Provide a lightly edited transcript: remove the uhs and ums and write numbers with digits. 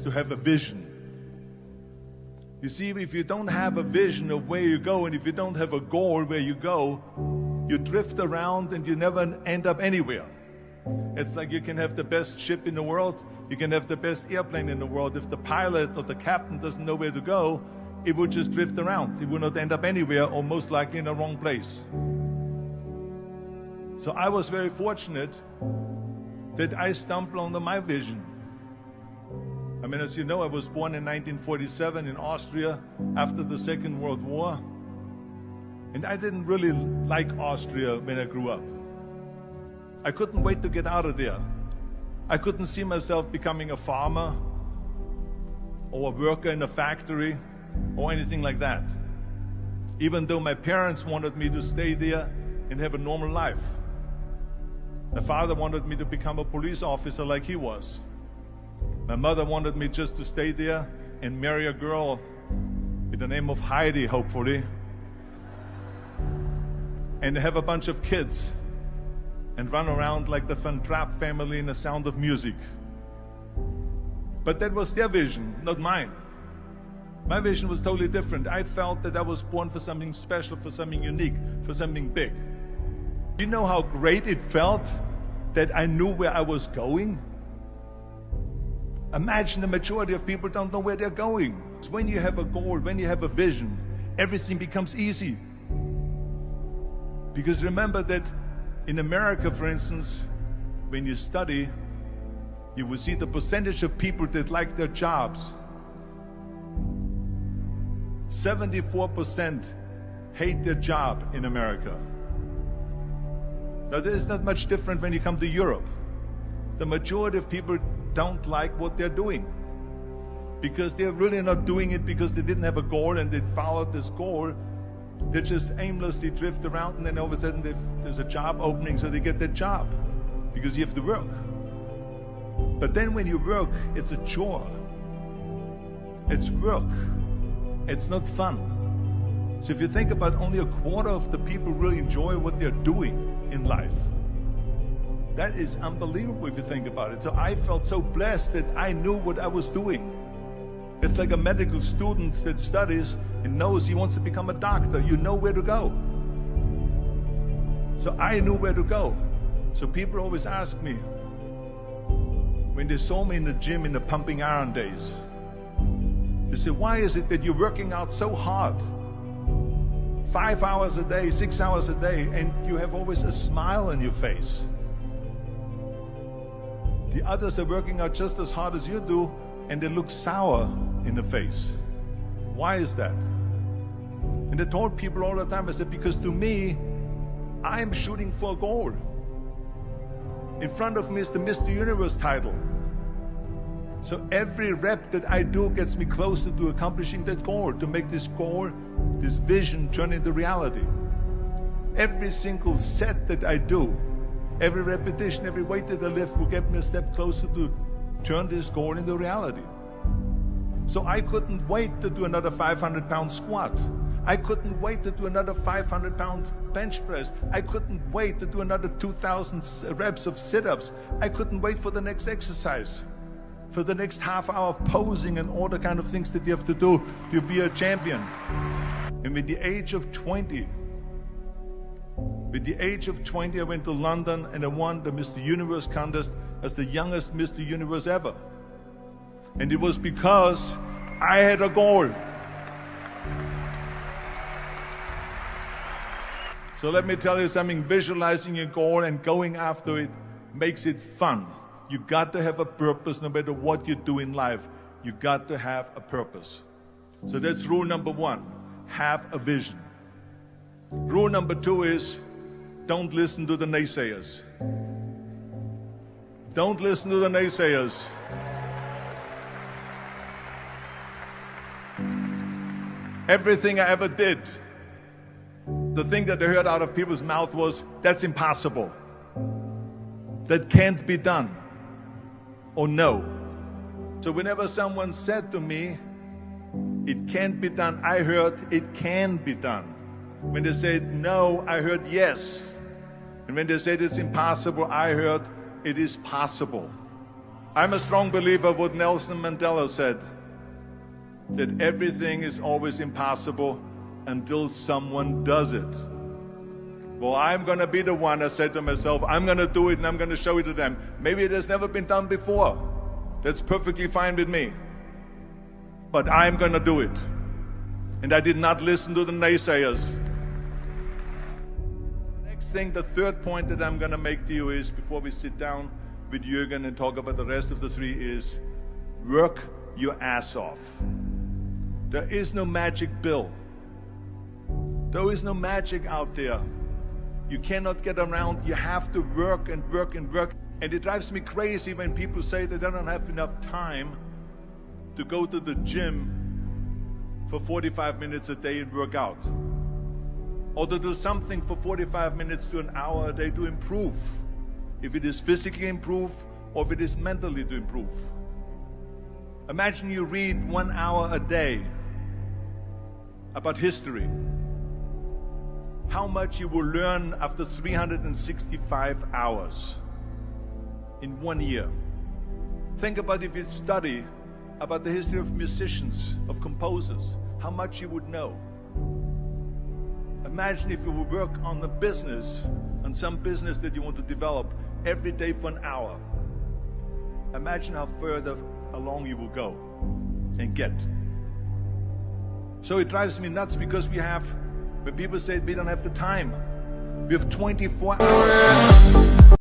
to have a vision. You see, if you don't have a vision of where you go, and if you don't have a goal where you go, you drift around and you never end up anywhere. It's like you can have the best ship in the world, you can have the best airplane in the world. If the pilot or the captain doesn't know where to go, it would just drift around. It would not end up anywhere, or most likely in the wrong place. So I was very fortunate that I stumbled onto my vision. I mean, as you know, I was born in 1947 in Austria after the Second World War. And I didn't really like Austria when I grew up. I couldn't wait to get out of there. I couldn't see myself becoming a farmer or a worker in a factory or anything like that. Even though my parents wanted me to stay there and have a normal life. My father wanted me to become a police officer like he was. My mother wanted me just to stay there and marry a girl with the name of Heidi, hopefully, and have a bunch of kids and run around like the Van Trapp family in The Sound of Music. But that was their vision, not mine. My vision was totally different. I felt that I was born for something special, for something unique, for something big. Do you know how great it felt that I knew where I was going? Imagine the majority of people don't know where they're going. When you have a goal, when you have a vision, everything becomes easy. Because remember that in America, for instance, when you study, you will see the percentage of people that like their jobs. 74% hate their job in America. Now, there is not much different when you come to Europe. The majority of people don't like what they're doing because they're really not doing it because they didn't have a goal and they followed this goal. They just aimlessly drift around, and then all of a sudden there's a job opening, so they get that job because you have to work. But then when you work, it's a chore. It's work. It's not fun. So if you think about, only a quarter of the people really enjoy what they're doing in life. That is unbelievable if you think about it. So I felt so blessed that I knew what I was doing. It's like a medical student that studies and knows he wants to become a doctor. You know where to go. So I knew where to go. So people always ask me, when they saw me in the gym in the pumping iron days, they say, why is it that you're working out so hard? 5 hours a day, 6 hours a day, and you have always a smile on your face. The others are working out just as hard as you do, and they look sour in the face. Why is that? And I told people all the time, I said, because to me, I'm shooting for a goal. In front of me is the Mr. Universe title. So every rep that I do gets me closer to accomplishing that goal, to make this goal, this vision, turn into reality. Every single set that I do, every repetition, every weight that I lift will get me a step closer to turn this goal into reality. So I couldn't wait to do another 500-pound squat. I couldn't wait to do another 500-pound bench press. I couldn't wait to do another 2,000 reps of sit-ups. I couldn't wait for the next exercise, for the next half hour of posing and all the kind of things that you have to do to be a champion. And with the age of 20, I went to London and I won the Mr. Universe contest as the youngest Mr. Universe ever. And it was because I had a goal. So let me tell you something, visualizing your goal and going after it makes it fun. You got to have a purpose no matter what you do in life. You got to have a purpose. So that's rule number 1, have a vision. Rule number 2 is, don't listen to the naysayers. Don't listen to the naysayers. Everything I ever did, the thing that I heard out of people's mouth was, that's impossible. That can't be done. Or no. So whenever someone said to me, it can't be done, I heard, it can be done. When they said no, I heard yes. And when they said it's impossible, I heard it is possible. I'm a strong believer of what Nelson Mandela said, that everything is always impossible until someone does it. Well, I'm going to be the one, I said to myself, I'm going to do it and I'm going to show it to them. Maybe it has never been done before. That's perfectly fine with me. But I'm going to do it. And I did not listen to the naysayers. The next thing, the third point that I'm going to make to you is, before we sit down with Jürgen and talk about the rest of the three, is work your ass off. There is no magic pill. There is no magic out there. You cannot get around. You have to work and work and work. And it drives me crazy when people say they don't have enough time to go to the gym for 45 minutes a day and work out, or to do something for 45 minutes to an hour a day to improve, if it is physically improve or if it is mentally to improve. Imagine you read 1 hour a day about history. How much you will learn after 365 hours in 1 year. Think about if you study about the history of musicians, of composers, how much you would know. Imagine if you would work on the business, on some business that you want to develop every day for an hour. Imagine how further along you will go and get. So it drives me nuts because when people say we don't have the time, we have 24 hours.